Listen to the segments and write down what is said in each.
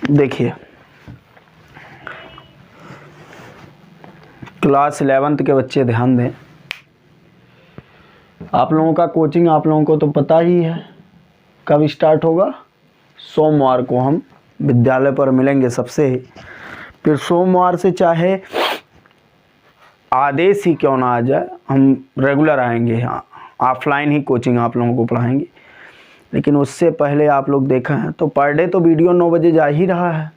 देखिए, class 11th के बच्चे ध्यान दें। आप लोगों का कोचिंग आप लोगों को तो पता ही है कब स्टार्ट होगा। सोमवार को हम विद्यालय पर मिलेंगे सबसे। फिर सोमवार से चाहे आदेश ही क्यों ना आ जाए, हम रेगुलर आएंगे। हाँ, ऑफलाइन ही कोचिंग आप लोगों को पढ़ाएंगे। लेकिन उससे पहले आप लोग देखा है तो पर डे तो वीडियो 9 बजे जा ही रहा है।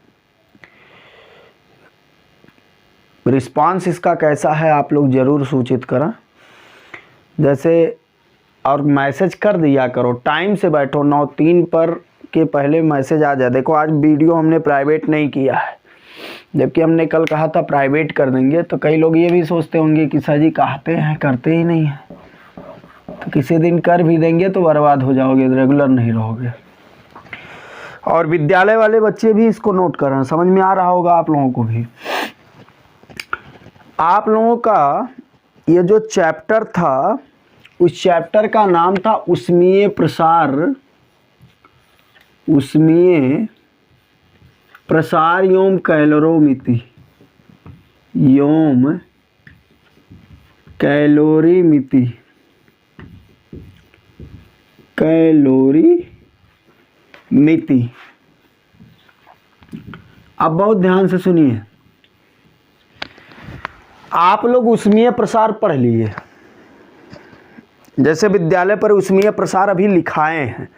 रिस्पांस इसका कैसा है आप लोग ज़रूर सूचित करें। जैसे और मैसेज कर दिया करो, टाइम से बैठो। 9:03 पर के पहले मैसेज आ जाए। देखो, आज वीडियो हमने प्राइवेट नहीं किया है, जबकि हमने कल कहा था प्राइवेट कर देंगे। तो कई लोग ये भी सोचते होंगे कि सर जी कहते हैं करते ही नहीं हैं। तो किसी दिन कर भी देंगे तो बर्बाद हो जाओगे, रेगुलर नहीं रहोगे। और विद्यालय वाले बच्चे भी इसको नोट करें, समझ में आ रहा होगा आप लोगों को भी। आप लोगों का ये जो चैप्टर था, उस चैप्टर का नाम था ऊष्मीय प्रसार। ऊष्मीय प्रसार एवं कैलोरीमिति। एवं कैलोरीमिति। कैलोरीमिति। अब बहुत ध्यान से सुनिए। आप लोग ऊष्मीय प्रसार पढ़ लिए। जैसे विद्यालय पर ऊष्मीय प्रसार अभी लिखाए हैं,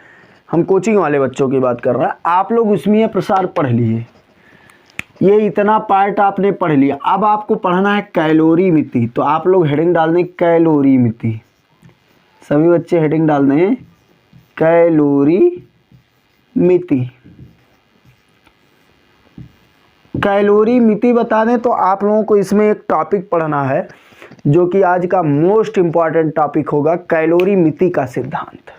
हम कोचिंग वाले बच्चों की बात कर रहे हैं। आप लोग ऊष्मीय प्रसार पढ़ लिए, ये इतना पार्ट आपने पढ़ लिया। अब आपको पढ़ना है कैलोरीमिति। तो आप लोग हेडिंग डाल दें कैलोरीमिति। सभी बच्चे हेडिंग डाल दें कैलोरीमिति। कैलोरीमिति बता दें तो आप लोगों को इसमें एक टॉपिक पढ़ना है जो कि आज का मोस्ट इंपॉर्टेंट टॉपिक होगा, कैलोरीमिति का सिद्धांत।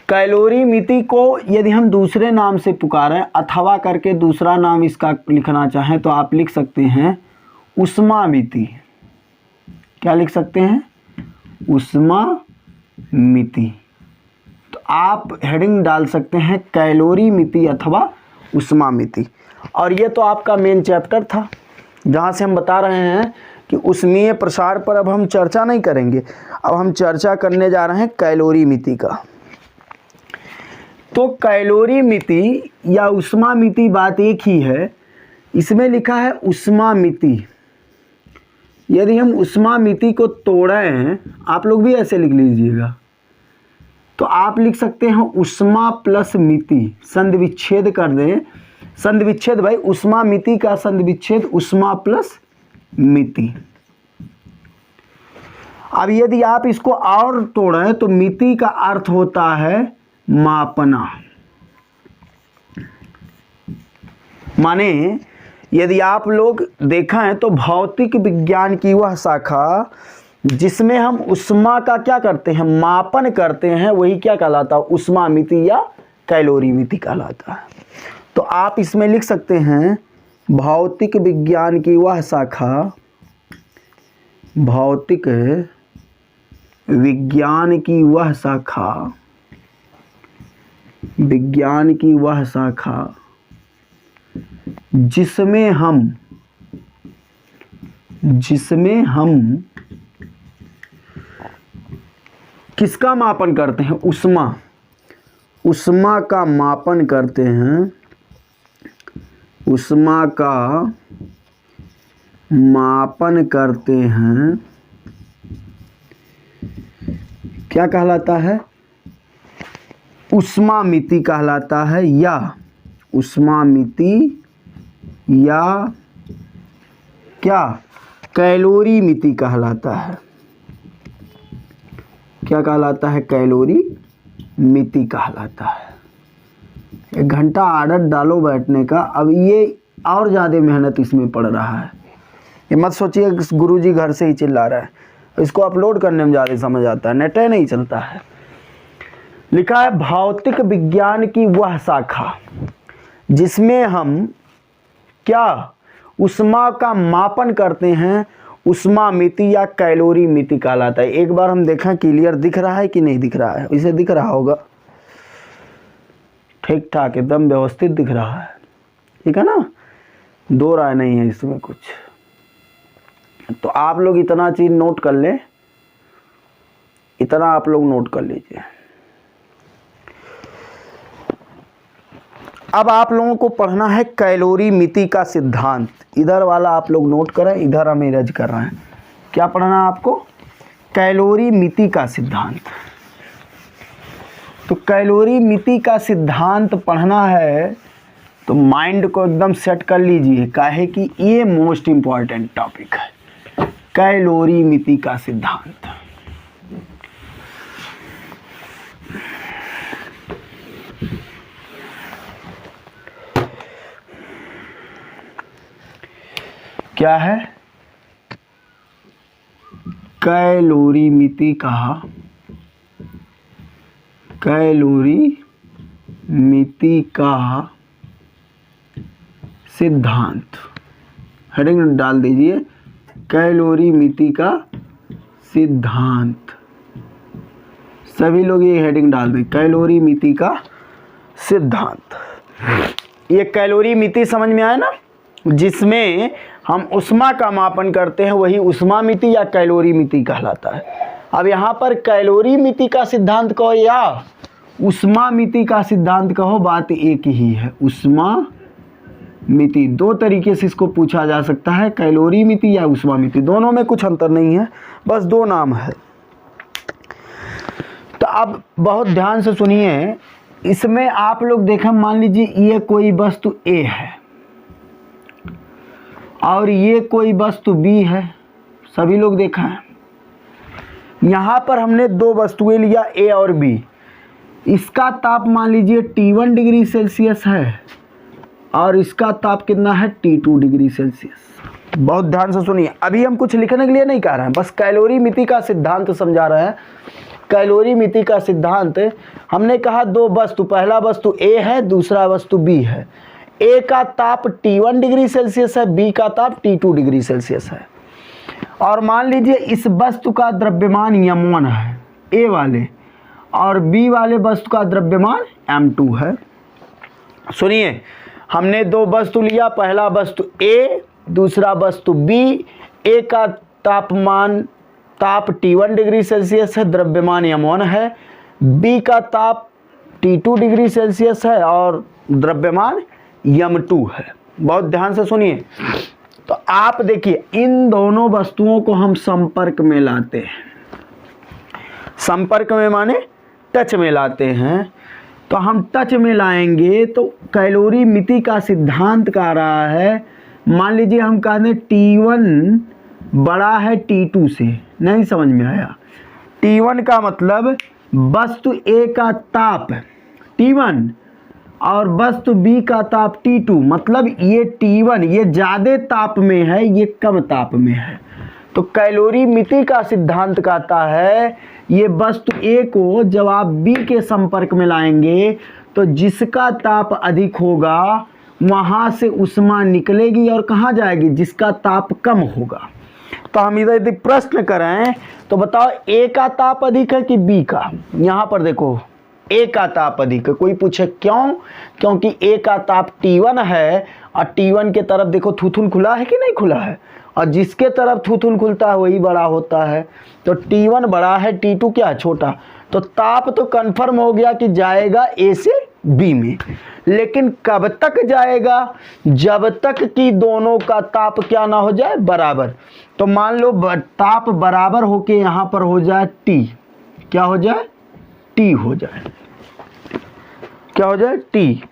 कैलोरीमिति को यदि हम दूसरे नाम से पुकारें अथवा करके दूसरा नाम इसका लिखना चाहें तो आप लिख सकते हैं ऊष्मामिति। क्या लिख सकते हैं? ऊष्मामिति। तो आप हेडिंग डाल सकते हैं कैलोरीमिति अथवा ऊष्मामिति। और ये तो आपका मेन चैप्टर था जहाँ से हम बता रहे हैं कि ऊष्मीय प्रसार पर अब हम चर्चा नहीं करेंगे, अब हम चर्चा करने जा रहे हैं कैलोरीमिति का। तो कैलोरीमिति या ऊष्मामिति बात एक ही है। इसमें लिखा है ऊष्मामिति। यदि हम ऊष्मामिति को तोड़ें, आप लोग भी ऐसे लिख लीजिएगा, तो आप लिख सकते हैं ऊष्मा प्लस मिति। संधि विच्छेद कर दें, संधि विच्छेद भाई, ऊष्मामिति का संधि विच्छेद ऊष्मा प्लस मिति। अब यदि आप इसको और तोड़ें तो मिति का अर्थ होता है मापना। माने यदि आप लोग देखें तो भौतिक विज्ञान की वह शाखा जिसमें हम ऊष्मा का क्या करते हैं, मापन करते हैं, वही क्या कहलाता है? ऊष्मामिति या कैलोरीमिति कहलाता है। तो आप इसमें लिख सकते हैं भौतिक विज्ञान की वह शाखा, भौतिक विज्ञान की वह शाखा, विज्ञान की वह शाखा जिसमें हम किसका मापन करते हैं? ऊष्मा। ऊष्मा का मापन करते हैं, ऊष्मा का मापन करते हैं, क्या कहलाता है? ऊष्मामिति कहलाता है, या ऊष्मामिति या क्या कैलोरीमिति कहलाता है। क्या कहलाता है? कैलोरीमिति कहलाता है। 1 घंटा आदत डालो बैठने का। अब ये और ज़्यादा मेहनत इसमें पड़ रहा है। ये मत सोचिए गुरुजी घर से ही चिल्ला रहा है, इसको अपलोड करने में ज़्यादा समझ आता है, नेट नहीं चलता है। लिखा है भौतिक विज्ञान की वह शाखा जिसमें हम क्या ऊष्मा का मापन करते हैं, ऊष्मामिति या कैलोरीमिति कहलाता है। एक बार हम देखें क्लियर दिख रहा है कि नहीं दिख रहा है? इसे दिख रहा होगा। ठीक ठाक एकदम व्यवस्थित दिख रहा है, ठीक है ना, दो राय नहीं है इसमें कुछ। तो आप लोग इतना चीज़ नोट कर लें, इतना आप लोग नोट कर लीजिए। अब आप लोगों को पढ़ना है कैलोरीमिति का सिद्धांत। इधर वाला आप लोग नोट करें, इधर हम इरेज कर रहे हैं। क्या पढ़ना है आपको? कैलोरीमिति का सिद्धांत। तो कैलोरीमिति का सिद्धांत पढ़ना है तो माइंड को एकदम सेट कर लीजिए, काहे कि ये मोस्ट इम्पॉर्टेंट टॉपिक है, कैलोरीमिति का सिद्धांत। क्या है? कैलोरीमिति का सिद्धांत। हेडिंग डाल दीजिए, कैलोरीमिति का सिद्धांत। सभी लोग ये हेडिंग डाल दें, कैलोरीमिति का सिद्धांत। ये कैलोरीमिति समझ में आया ना, जिसमें हम उष्मा का मापन करते हैं, वही उष्मामिति या कैलोरीमिति कहलाता है। अब यहाँ पर कैलोरीमिति का सिद्धांत कहो या उष्मामिति का सिद्धांत कहो, बात एक ही है। उष्मामिति, दो तरीके से इसको पूछा जा सकता है, कैलोरीमिति या उष्मामिति, दोनों में कुछ अंतर नहीं है, बस दो नाम है। तो अब बहुत ध्यान से सुनिए, इसमें आप लोग देखें, मान लीजिए ये कोई वस्तु ए है और ये कोई वस्तु बी है, सभी लोग देखा है। यहाँ पर हमने दो वस्तुएं लिया ए और बी, इसका ताप मान लीजिए T1 डिग्री सेल्सियस है और इसका ताप कितना है T2 डिग्री सेल्सियस। बहुत ध्यान से सुनिए, अभी हम कुछ लिखने के लिए नहीं कह रहे हैं, बस कैलोरीमिति का सिद्धांत समझा रहे हैं। कैलोरीमिति का सिद्धांत, हमने कहा दो वस्तु, पहला वस्तु ए है, दूसरा वस्तु बी है। ए का ताप T1 डिग्री सेल्सियस है, बी का ताप T2 डिग्री सेल्सियस है। और मान लीजिए इस वस्तु का द्रव्यमान m1 है, ए वाले, और बी वाले वस्तु का द्रव्यमान m2 है। सुनिए, हमने दो वस्तु लिया, पहला वस्तु ए, दूसरा वस्तु बी। ए का ताप T1 डिग्री सेल्सियस है, द्रव्यमान m1 है। बी का ताप T2 डिग्री सेल्सियस है और द्रव्यमान m2 है। बहुत ध्यान से सुनिए। तो आप देखिए, इन दोनों वस्तुओं को हम संपर्क में लाते हैं। संपर्क में माने टच में लाते हैं। तो हम टच में लाएंगे तो कैलोरीमिति का सिद्धांत कह रहा है, मान लीजिए हम कहते हैं T1 बड़ा है T2 से, नहीं समझ में आया। T1 का मतलब वस्तु A का ताप T1 और वस्तु B का ताप T2, मतलब ये T1 ये ज़्यादा ताप में है, ये कम ताप में है। तो कैलोरीमिति का सिद्धांत कहता है, ये वस्तु A को जब आप B के संपर्क में लाएंगे तो जिसका ताप अधिक होगा वहाँ से ऊष्मा निकलेगी और कहाँ जाएगी, जिसका ताप कम होगा। तो हम इधर यदि प्रश्न करें तो बताओ A का ताप अधिक है कि B का? यहाँ पर देखो, ए का ताप अधिक है। कोई पूछे क्यों? क्योंकि ए का ताप T1 है और T1 के तरफ देखो थूथुन खुला है कि नहीं खुला है, और जिसके तरफ थूथुन खुलता है वही बड़ा होता है। तो T1 बड़ा है, T2 क्या है? छोटा। तो ताप तो कंफर्म हो गया कि जाएगा ए से बी में, लेकिन कब तक जाएगा? जब तक कि दोनों का ताप क्या ना हो जाए, बराबर। तो मान लो ताप बराबर होके यहाँ पर हो जाए T, क्या हो जाए? T हो जाए, क्या हो जाए? T।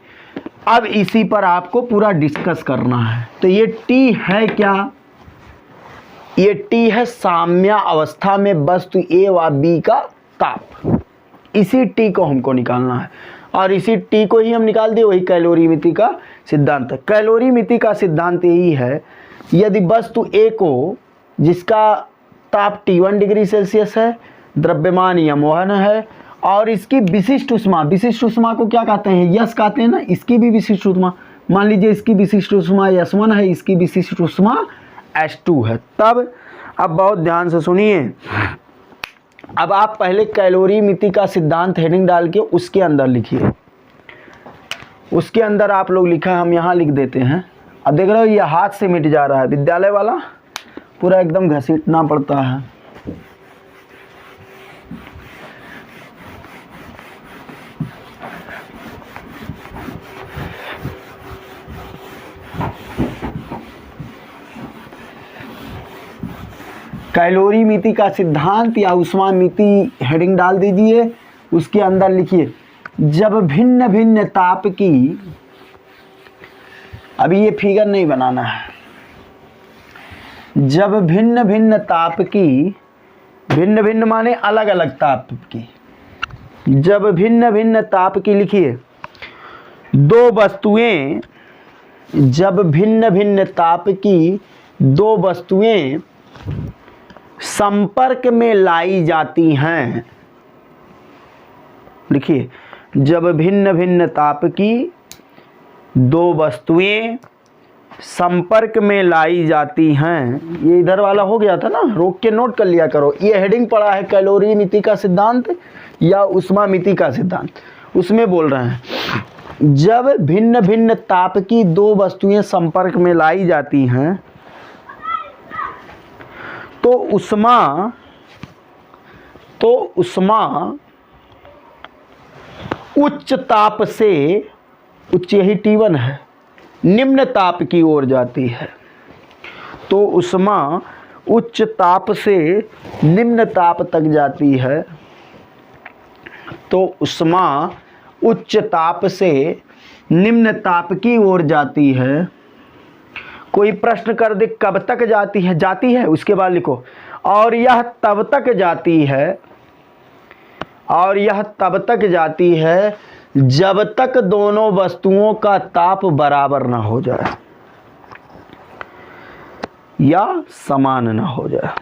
अब इसी पर आपको पूरा डिस्कस करना है। तो ये T है क्या? ये T है साम्य अवस्था में वस्तु A व B का ताप। इसी T को हमको निकालना है और इसी T को ही हम निकाल दिए, वही कैलोरीमिति का सिद्धांत है। कैलोरीमिति का सिद्धांत यही है, यदि वस्तु A को, जिसका ताप T1 डिग्री सेल्सियस है, द्रव्यमान m1 है और इसकी विशिष्ट ऊष्मा को क्या कहते हैं? यश कहते हैं ना। इसकी भी विशिष्ट ऊष्मा, मान लीजिए इसकी विशिष्ट ऊष्मा S1 है, इसकी विशिष्ट ऊष्मा S2 है। तब अब बहुत ध्यान से सुनिए, अब आप पहले कैलोरीमिति का सिद्धांत हेडिंग डाल के उसके अंदर लिखिए, उसके अंदर आप लोग लिखा, हम यहाँ लिख देते हैं। अब देख रहे हो ये हाथ से मिट जा रहा है, विद्यालय वाला पूरा एकदम घसीटना पड़ता है। कैलोरीमिति का सिद्धांत या ऊष्मामिति हेडिंग डाल दीजिए, उसके अंदर लिखिए जब भिन्न भिन्न ताप की, अभी ये फिगर नहीं बनाना है, जब भिन्न भिन्न ताप की, भिन्न भिन्न माने अलग अलग ताप की, जब भिन्न भिन्न ताप की लिखिए दो वस्तुएं, जब भिन्न भिन्न ताप की दो वस्तुएं संपर्क में लाई जाती हैं, लिखिए जब भिन्न भिन्न ताप की दो वस्तुएं संपर्क में लाई जाती हैं, ये इधर वाला हो गया था ना, रोक के नोट कर लिया करो। ये हेडिंग पड़ा है कैलोरीमिति का सिद्धांत या ऊष्मामिति का सिद्धांत, उसमें बोल रहे हैं जब भिन्न भिन्न ताप की दो वस्तुएं संपर्क में लाई जाती हैं तो ऊष्मा उच्च ताप से, उच्च यही T1 है, निम्न ताप की ओर जाती है। तो ऊष्मा उच्च ताप से निम्न ताप तक जाती है, तो ऊष्मा उच्च ताप से निम्न ताप की ओर जाती है। कोई प्रश्न कर दे कब तक जाती है, जाती है उसके बाद लिखो और यह तब तक जाती है, और यह तब तक जाती है जब तक दोनों वस्तुओं का ताप बराबर ना हो जाए या समान ना हो जाए।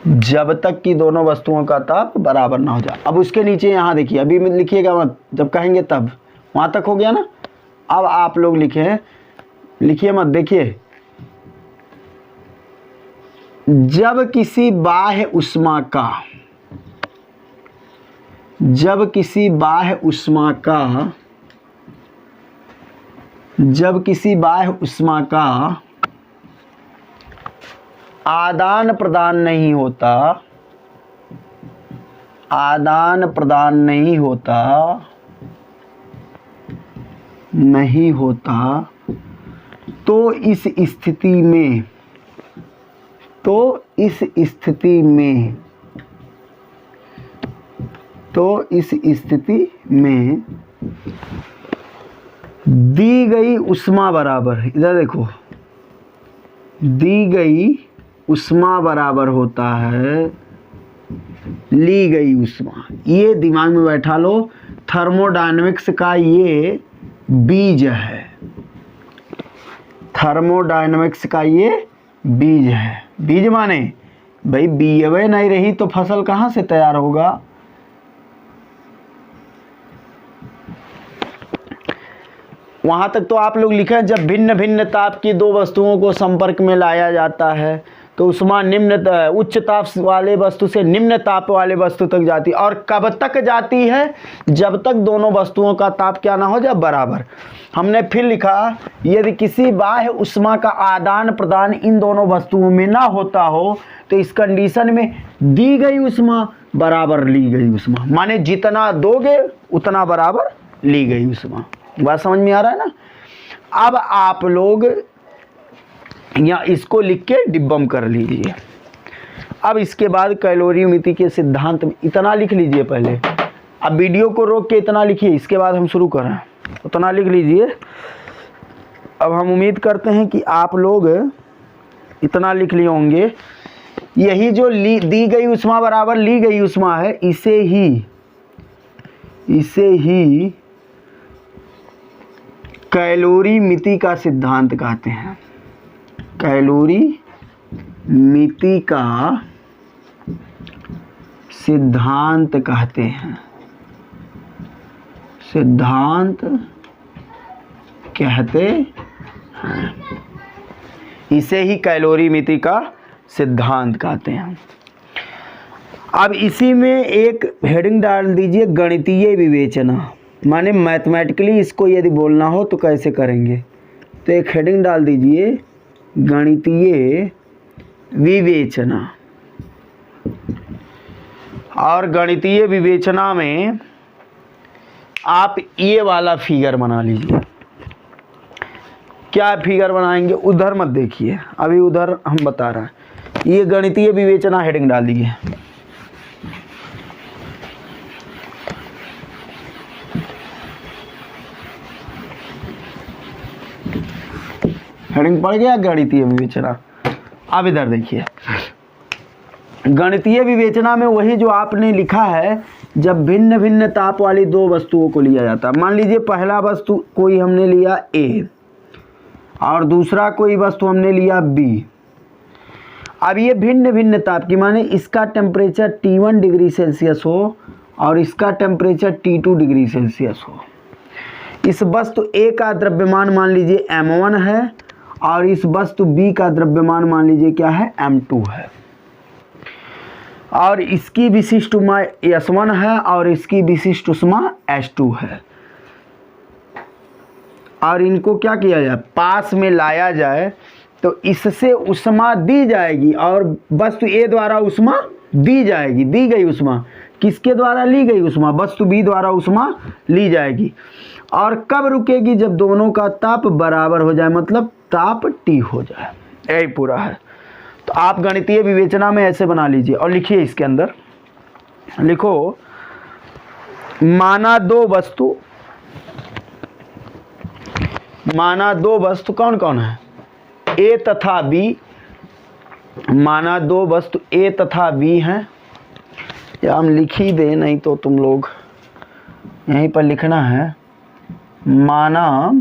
जब तक कि दोनों वस्तुओं का ताप बराबर ना हो जाए। अब उसके नीचे यहाँ देखिए, अभी लिखिएगा मत, जब कहेंगे तब, वहाँ तक हो गया ना। अब आप लोग लिखें, लिखिए मत, देखिए जब किसी बाह्य ऊष्मा का, जब किसी बाह्य ऊष्मा का, जब किसी बाह्य ऊष्मा का आदान प्रदान नहीं होता, आदान प्रदान नहीं होता, नहीं होता, तो इस स्थिति में, तो इस स्थिति में, तो इस स्थिति में दी गई ऊष्मा बराबर, इधर देखो, दी गई ऊष्मा बराबर होता है ली गई ऊष्मा। ये दिमाग में बैठा लो, थर्मोडायनेमिक्स का ये बीज है, थर्मोडायनेमिक्स का ये बीज है। बीज माने भाई बीजवे नहीं रही तो फसल कहाँ से तैयार होगा। वहां तक तो आप लोग लिखे, जब भिन्न भिन्न ताप की दो वस्तुओं को संपर्क में लाया जाता है तो ऊष्मा उच्च ताप वाले वस्तु से निम्न ताप वाले वस्तु तक जाती है। और कब तक जाती है, जब तक दोनों वस्तुओं का ताप क्या ना हो जाए, बराबर। हमने फिर लिखा यदि किसी बाह्य ऊष्मा का आदान प्रदान इन दोनों वस्तुओं में ना होता हो तो इस कंडीशन में दी गई ऊष्मा बराबर ली गई ऊष्मा, माने जितना दोगे उतना बराबर ली गई ऊष्मा। बात समझ में आ रहा है ना। अब आप लोग या इसको लिख के डिब्बम कर लीजिए। अब इसके बाद कैलोरीमिति के सिद्धांत में इतना लिख लीजिए पहले। अब वीडियो को रोक के इतना लिखिए, इसके बाद हम शुरू करें। उतना लिख लीजिए। अब हम उम्मीद करते हैं कि आप लोग इतना लिख लिए होंगे। यही जो दी गई ऊष्मा बराबर ली गई ऊष्मा है, इसे ही कैलोरीमिति का सिद्धांत कहते हैं। कैलोरीमिति का सिद्धांत कहते हैं, सिद्धांत कहते हैं। इसे ही कैलोरीमिति का सिद्धांत कहते हैं। अब इसी में एक हेडिंग डाल दीजिए, गणितीय विवेचना, माने मैथमेटिकली इसको यदि बोलना हो तो कैसे करेंगे, तो एक हेडिंग डाल दीजिए गणितीय विवेचना। और गणितीय विवेचना में आप ये वाला फिगर बना लीजिए। क्या फिगर बनाएंगे, उधर मत देखिए, अभी उधर हम बता रहे हैं। ये गणितीय विवेचना हेडिंग डाल दीजिए। हेडिंग पड़ गया गणितीय विवेचना। अब इधर देखिए, गणितीय विवेचना में वही जो आपने लिखा है, जब भिन्न भिन्न ताप वाली दो वस्तुओं को लिया जाता है। मान लीजिए पहला वस्तु कोई हमने लिया A और दूसरा कोई वस्तु हमने लिया B। अब ये भिन्न भिन्न ताप की, माने इसका टेम्परेचर T1 डिग्री सेल्सियस हो और इसका टेम्परेचर T2 डिग्री सेल्सियस हो। इस वस्तु A का द्रव्यमान मान लीजिए M1 है और इस वस्तु B का द्रव्यमान मान लीजिए क्या है, M2 है। और इसकी विशिष्ट उष्मा S1 है और इसकी विशिष्ट उष्मा S2 है। और इनको क्या किया जाए, पास में लाया जाए तो इससे उष्मा दी जाएगी और वस्तु A द्वारा उष्मा दी जाएगी। दी गई उष्मा किसके द्वारा ली गई उष्मा, वस्तु B द्वारा उष्मा ली जाएगी। और कब रुकेगी, जब दोनों का ताप बराबर हो जाए, मतलब ताप T हो जाए। यही पूरा है। तो आप गणितीय विवेचना में ऐसे बना लीजिए और लिखिए, इसके अंदर लिखो, माना दो वस्तु कौन कौन है, A तथा B। माना दो वस्तु A तथा B हैं, या हम लिख ही दें, नहीं तो तुम लोग यहीं पर लिखना है। माना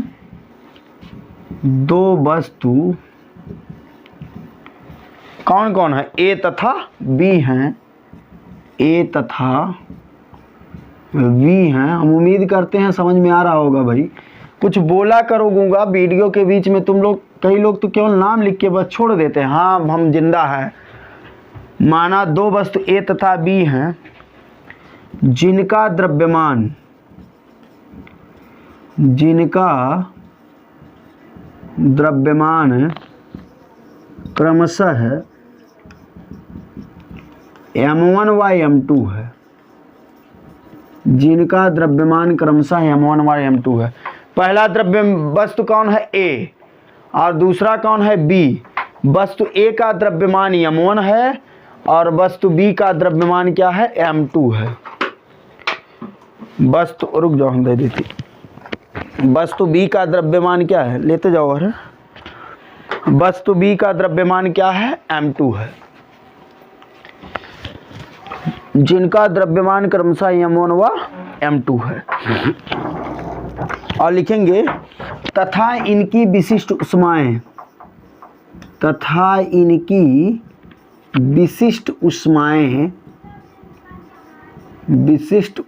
दो वस्तु कौन कौन है, A तथा B हैं। A तथा B हैं। हम उम्मीद करते हैं समझ में आ रहा होगा भाई। कुछ बोला करूँगा वीडियो के बीच में, तुम लोग, कई लोग तो केवल नाम लिख के बस छोड़ देते हैं, हाँ हम जिंदा हैं। माना दो वस्तु A तथा B हैं, जिनका द्रव्यमान क्रमशः M1 व M2 है। जिनका द्रव्यमान क्रमशः M1 व M2 है। पहला द्रव्य वस्तु कौन है, A, और दूसरा कौन है, B। वस्तु A का द्रव्यमान M1 है और वस्तु B का द्रव्यमान क्या है, M2 है। वस्तु, रुक जाओ हम दे देती, वस्तु B का द्रव्यमान क्या है, लेते जाओ। अरे वस्तु B का द्रव्यमान क्या है, M2 है। जिनका द्रव्यमान क्रमशः M1 व M2 है। और लिखेंगे तथा इनकी विशिष्ट उष्माएं, विशिष्ट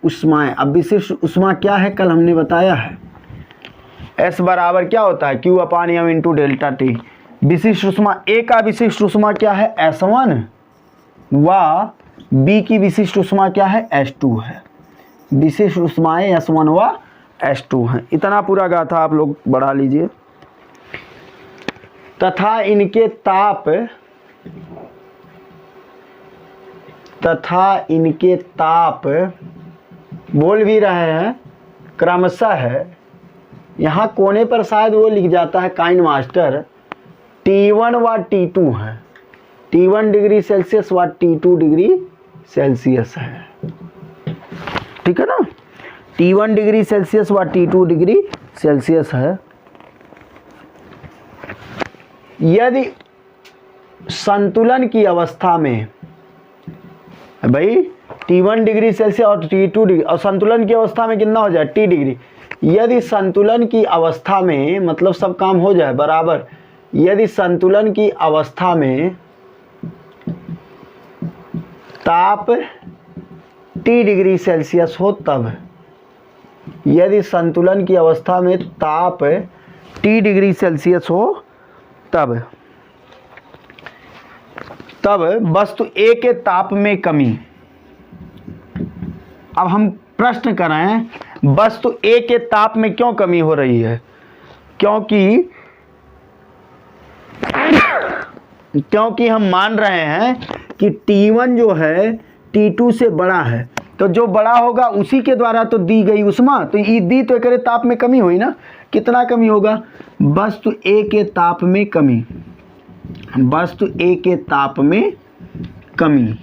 उष्माएं। अब विशिष्ट उष्मा क्या है, कल हमने बताया है, S बराबर क्या होता है, Q/M इंटू डेल्टा T। विशिष्ट उष्मा A का विशिष्ट उष्मा क्या है, S1 व B की विशिष्ट उष्मा क्या है, S2 है। विशिष्ट उष्माएं S1 व S2 हैं। इतना पूरा गाथा आप लोग बढ़ा लीजिए। तथा इनके ताप बोल भी रहे हैं क्रमशः है। यहाँ कोने पर शायद वो लिख जाता है काइन मास्टर, T1 व T2 है। T1 डिग्री सेल्सियस व T2 डिग्री सेल्सियस है, ठीक है ना। T1 डिग्री सेल्सियस व T2 डिग्री सेल्सियस है। यदि संतुलन की अवस्था में भाई T1 डिग्री सेल्सियस और T2 डिग्री, और संतुलन की अवस्था में कितना हो जाए, T डिग्री। यदि संतुलन की अवस्था में, मतलब सब काम हो जाए बराबर, यदि संतुलन की अवस्था में ताप T डिग्री सेल्सियस हो तब, यदि संतुलन की अवस्था में ताप T डिग्री सेल्सियस हो तब तब वस्तु ए के ताप में कमी। अब हम प्रश्न करें वस्तु ए के ताप में क्यों कमी हो रही है? क्योंकि हम मान रहे हैं कि T1 जो है T2 से बड़ा है, तो जो बड़ा होगा उसी के द्वारा तो दी गई उष्मा, तो ई दी तो करे ताप में कमी हुई ना। कितना कमी होगा? वस्तु ए के ताप में कमी, वस्तु ए के ताप में कमी।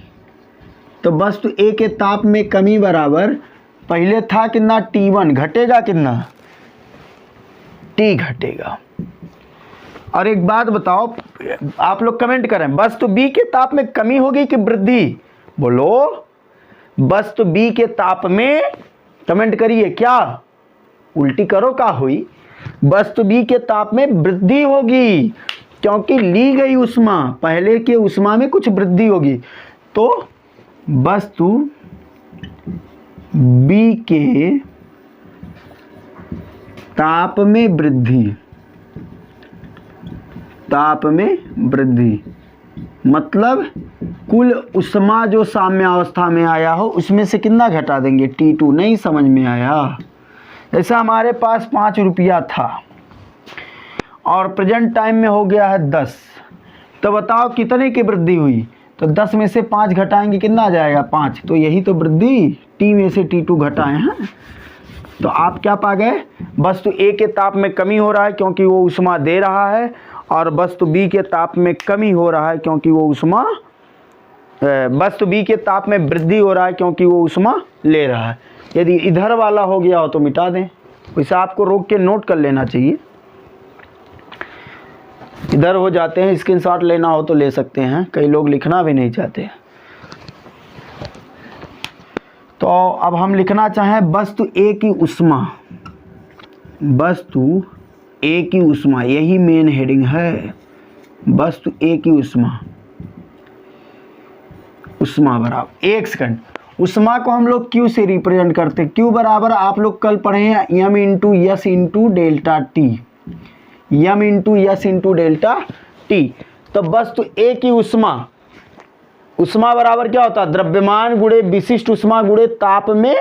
तो वस्तु ए के ताप में कमी बराबर पहले था कितना T1, घटेगा कितना? T घटेगा। और एक बात बताओ, आप लोग कमेंट करें, वस्तु बी के ताप में कमी होगी कि वृद्धि? बोलो, वस्तु बी के ताप में, कमेंट करिए, क्या उल्टी करो का हुई? वस्तु बी के ताप में वृद्धि होगी, क्योंकि ली गई उष्मा, पहले के उष्मा में कुछ वृद्धि होगी। तो वस्तु बी के ताप में वृद्धि, ताप में वृद्धि मतलब कुल उष्मा जो साम्यावस्था में आया हो उसमें से कितना घटा देंगे? T2। नहीं समझ में आया? जैसा हमारे पास 5 रुपया था और प्रेजेंट टाइम में हो गया है 10, तो बताओ कितने की वृद्धि हुई? तो 10 में से 5 घटाएंगे, कितना आ जाएगा? 5। तो यही तो वृद्धि, T में से T2 घटाए हैं। तो आप क्या पा गए? वस्तु ए के ताप में कमी हो रहा है क्योंकि वो उष्मा दे रहा है, और वस्तु बी के ताप में कमी हो रहा है क्योंकि वो उष्मा, वस्तु बी के ताप में वृद्धि हो रहा है क्योंकि वो उष्मा ले रहा है। यदि इधर वाला हो गया हो तो मिटा दें, वैसे आपको रोक के नोट कर लेना चाहिए। इधर हो जाते हैं, स्क्रीनशॉट लेना हो तो ले सकते हैं, कई लोग लिखना भी नहीं चाहते। तो अब हम लिखना चाहें वस्तु ए की उष्मा, वस्तु ए की उष्मा, यही मेन हेडिंग है। वस्तु ए की उष्मा, उष्मा बराबर, एक सेकंड, उष्मा को हम लोग Q से रिप्रेजेंट करते हैं। Q बराबर आप लोग कल पढ़े हैं m into yes into delta T, m into yes into delta T. तो वस्तु ए की उष्मा, उष्मा बराबर क्या होता है? द्रव्यमान गुणे विशिष्ट उष्मा गुणे ताप में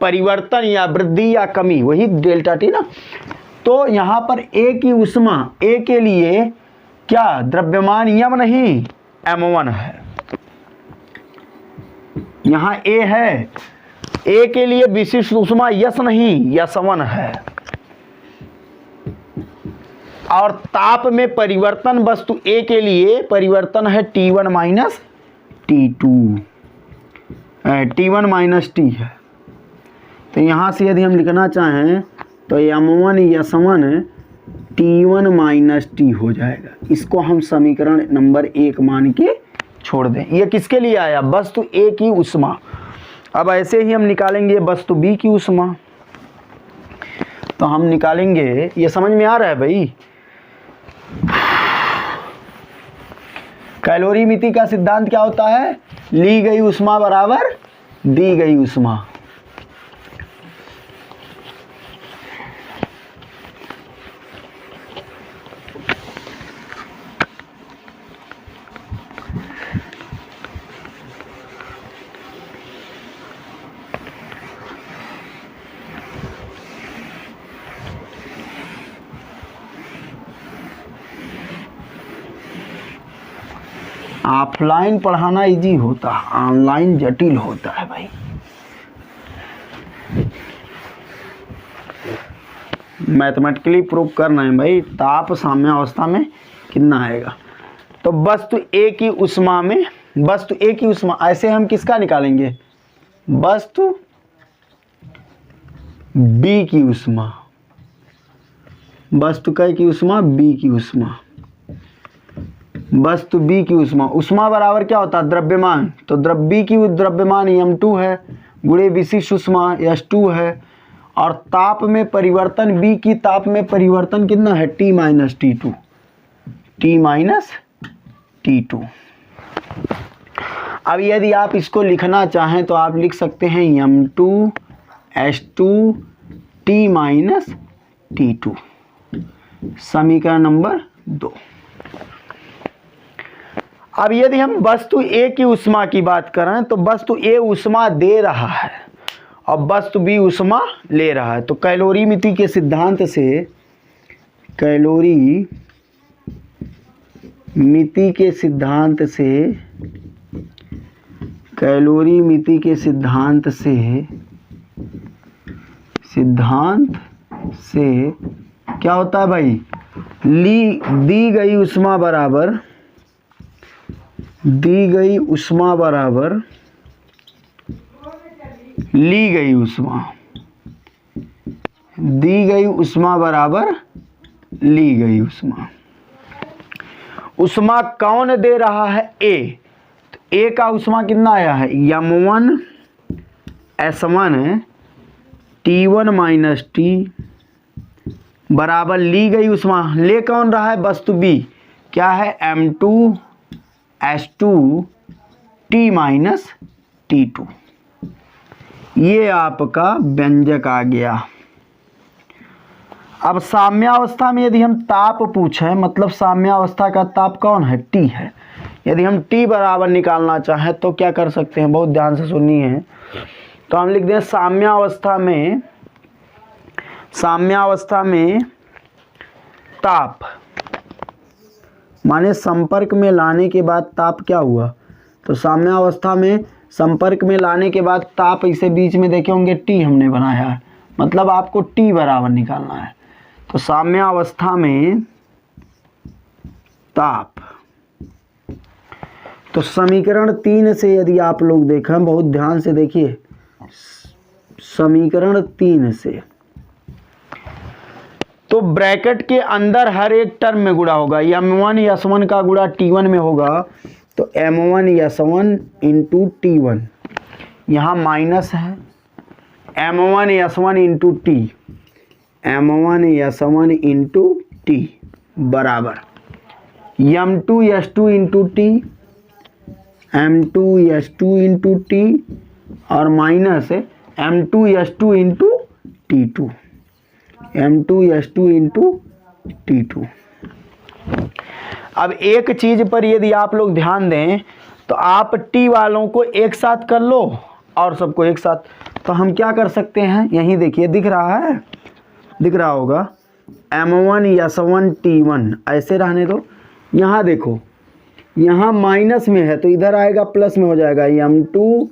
परिवर्तन या वृद्धि या कमी, वही डेल्टा टी ना। तो यहाँ पर ए की उष्मा, ए के लिए क्या द्रव्यमान यम नहीं m1 है, यहाँ ए है, ए के लिए विशिष्ट उष्मा यस नहीं यस1 है, और ताप में परिवर्तन वस्तु ए के लिए परिवर्तन है T1 minus T2, T1 minus T है। तो यहाँ से यदि हम लिखना चाहें तो m1 यस1 T1 माइनस T हो जाएगा। इसको हम समीकरण नंबर 1 मान के छोड़ दें। ये किसके लिए आया? वस्तु ए की उष्मा। अब ऐसे ही हम निकालेंगे वस्तु बी की उष्मा। तो हम निकालेंगे, ये समझ में आ रहा है भाई? कैलोरी मिति का सिद्धांत क्या होता है? ली गई उष्मा बराबर दी गई उष्मा। ऑफलाइन पढ़ाना इजी होता है, ऑनलाइन जटिल होता है भाई। मैथमेटिकली प्रूव करना है भाई, ताप साम्यावस्था में कितना आएगा। तो वस्तु ए की उष्मा में, वस्तु ए की उष्मा, ऐसे हम किसका निकालेंगे? वस्तु बी की उष्मा, वस्तु क की उष्मा, बी की उष्मा, वस्तु बी की उष्मा। उष्मा बराबर क्या होता है? द्रव्यमान। तो बी की द्रव्यमान m2 है गुणे विशिष्ट उष्मा s2 है, और ताप में परिवर्तन बी की ताप में परिवर्तन कितना है? T minus T2, T minus T2। अब यदि आप इसको लिखना चाहें तो आप लिख सकते हैं m2 s2 T minus T2, समीकरण नंबर 2। अब यदि हम वस्तु ए की ऊष्मा की बात करें तो वस्तु ए ऊष्मा दे रहा है और वस्तु बी ऊष्मा ले रहा है। तो कैलोरीमिति के सिद्धांत से कैलोरीमिति के सिद्धांत से क्या होता है भाई, दी गई ऊष्मा बराबर ली गई ऊष्मा बराबर ली गई ऊष्मा। ऊष्मा कौन दे रहा है, ए। तो ए का ऊष्मा कितना आया है, m1 s1 T1 minus T बराबर ली गई ऊष्मा, ले कौन रहा है, वस्तु बी, क्या है, m2 s2 T minus T2। ये आपका व्यंजक आ गया। अब साम्यावस्था में यदि हम ताप पूछें, मतलब साम्यावस्था का ताप कौन है, T है। यदि हम T बराबर निकालना चाहें तो क्या कर सकते हैं, बहुत ध्यान से सुनिए। तो हम लिख दें साम्यावस्था में ताप माने संपर्क में लाने के बाद ताप क्या हुआ। तो साम्यावस्था में संपर्क में लाने के बाद ताप, इसे बीच में देखे होंगे T हमने बनाया है, मतलब आपको T बराबर निकालना है। तो साम्यावस्था में ताप, तो समीकरण 3 से यदि आप लोग देखें, बहुत ध्यान से देखिए, समीकरण 3 से तो ब्रैकेट के अंदर हर एक टर्म में गुणा होगा। m1 s1 का गुणा T1 में होगा, तो m1 s1 इंटू T1, यहाँ माइनस है, m1 s1 into T, m1 s1 into T बराबर m2 s2 into T, m2 s2 into T और minus m2 s2 into T2, m2 s2 into T2। अब एक चीज पर यदि आप लोग ध्यान दें तो आप T वालों को एक साथ कर लो और सबको एक साथ। तो हम क्या कर सकते हैं, यहीं देखिए, दिख रहा होगा m1 s1 T1, ऐसे रहने दो। यहाँ देखो, यहाँ माइनस में है तो इधर आएगा प्लस में हो जाएगा, m2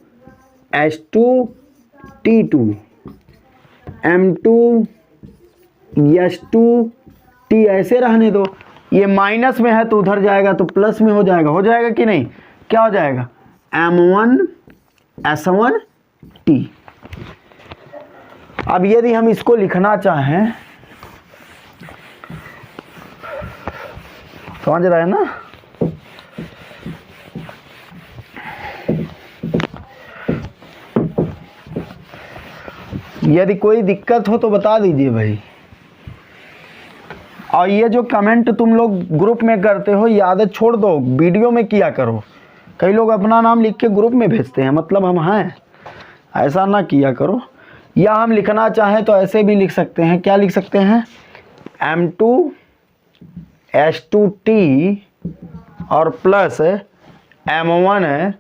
s2 T2, m2 s2 T, ऐसे रहने दो। ये माइनस में है तो उधर जाएगा तो प्लस में हो जाएगा कि नहीं, क्या हो जाएगा, m1 s1 T। अब यदि हम इसको लिखना चाहें, समझ रहे हैं ना, यदि कोई दिक्कत हो तो बता दीजिए भाई। और ये जो कमेंट तुम लोग ग्रुप में करते हो, ये आदत छोड़ दो, वीडियो में किया करो। कई लोग अपना नाम लिख के ग्रुप में भेजते हैं, मतलब हम हैं, ऐसा ना किया करो। या हम लिखना चाहें तो ऐसे भी लिख सकते हैं, क्या लिख सकते हैं, m2 s2 T और प्लस m1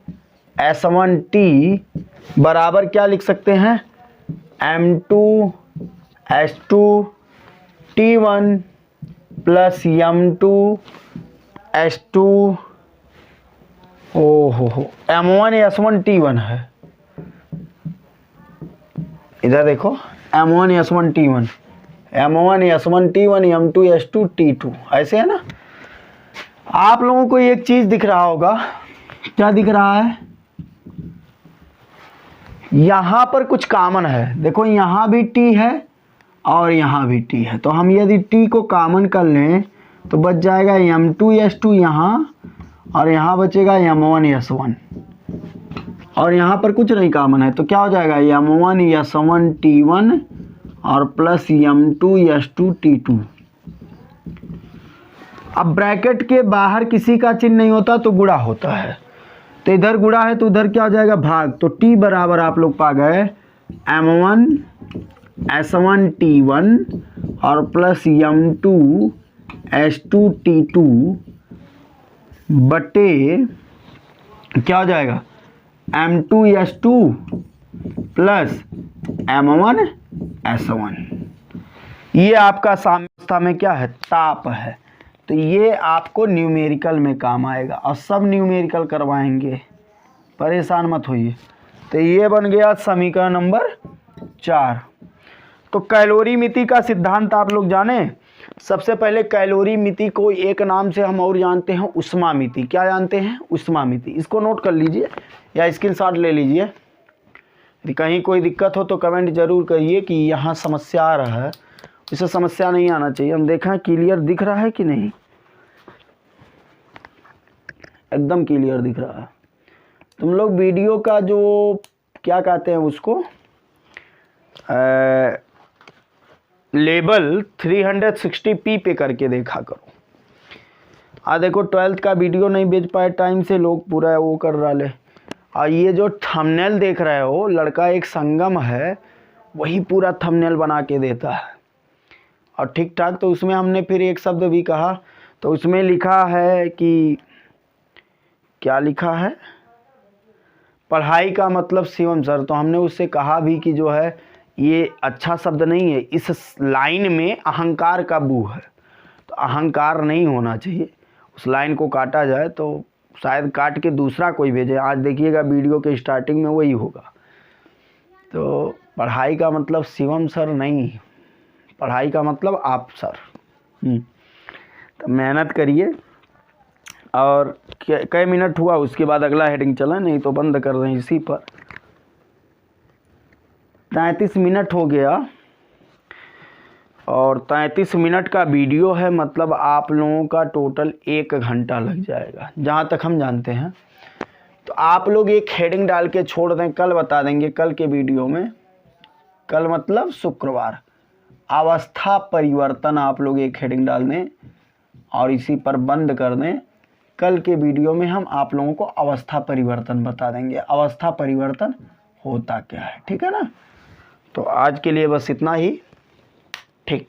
s1 T बराबर क्या लिख सकते हैं, m2 s2 T1 plus m2 s2 m1 s1 T1 है। इधर देखो, m1 s1 T1, m1 s1 T1 m2 s2 T2, ऐसे है ना। आप लोगों को एक चीज दिख रहा होगा, क्या दिख रहा है, यहां पर कुछ कॉमन है। देखो यहां भी T है और यहाँ भी T है, तो हम यदि T को कॉमन कर लें तो बच जाएगा m2 s2 यहाँ, और यहाँ बचेगा m1 s1, और यहाँ पर कुछ नहीं कॉमन है तो क्या हो जाएगा, m1 s1 T1 और प्लस m2 s2 T2। अब ब्रैकेट के बाहर किसी का चिन्ह नहीं होता तो गुणा होता है, तो इधर गुणा है तो उधर क्या हो जाएगा, भाग। तो T बराबर आप लोग पा गए m1 s1 T1 और प्लस m2 s2 T2 बटे क्या हो जाएगा M2S2 प्लस M1S1। ये आपका साम्यावस्था में क्या है, ताप है। तो ये आपको न्यूमेरिकल में काम आएगा और सब न्यूमेरिकल करवाएंगे, परेशान मत होइए। तो ये बन गया समीकरण नंबर 4। तो कैलोरी मिति का सिद्धांत आप लोग जाने। सबसे पहले कैलोरी मिति को एक नाम से हम और जानते हैं, ऊष्मा मिति। क्या जानते हैं, ऊष्मा मिति। इसको नोट कर लीजिए या स्क्रीनशॉट ले लीजिए। यदि कहीं कोई दिक्कत हो तो कमेंट जरूर करिए कि यहाँ समस्या आ रहा है। इसे समस्या नहीं आना चाहिए। हम देखें क्लियर दिख रहा है कि नहीं, एकदम क्लियर दिख रहा है। तुम लोग वीडियो का जो क्या कहते हैं उसको लेवल 360p पे करके देखा करो। देखो 12th का वीडियो नहीं भेज पाए टाइम से, लोग पूरा वो कर रहा ले। और ये जो थंबनेल देख रहे हो, लड़का एक संगम है, वही पूरा थंबनेल बना के देता है और ठीक ठाक। तो उसमें हमने फिर एक शब्द भी कहा, तो उसमें लिखा है कि क्या लिखा है, पढ़ाई का मतलब शिवम सर। तो हमने उससे कहा भी कि जो है ये अच्छा शब्द नहीं है, इस लाइन में अहंकार का बू है, तो अहंकार नहीं होना चाहिए। उस लाइन को काटा जाए तो शायद काट के दूसरा कोई भेजे। आज देखिएगा वीडियो के स्टार्टिंग में वही होगा। तो पढ़ाई का मतलब शिवम सर नहीं, पढ़ाई का मतलब आप सर। तो मेहनत करिए। और कई मिनट हुआ, उसके बाद अगला हेडिंग चला, नहीं तो बंद कर दें इसी पर। 33 मिनट हो गया और 33 मिनट का वीडियो है, मतलब आप लोगों का टोटल 1 घंटा लग जाएगा जहाँ तक हम जानते हैं। तो आप लोग एक हेडिंग डाल के छोड़ दें, कल बता देंगे कल के वीडियो में। कल मतलब शुक्रवार, अवस्था परिवर्तन आप लोग एक हेडिंग डाल दें और इसी पर बंद कर दें। कल के वीडियो में हम आप लोगों को अवस्था परिवर्तन बता देंगे, अवस्था परिवर्तन होता क्या है, ठीक है ना। तो आज के लिए बस इतना ही, ठीक।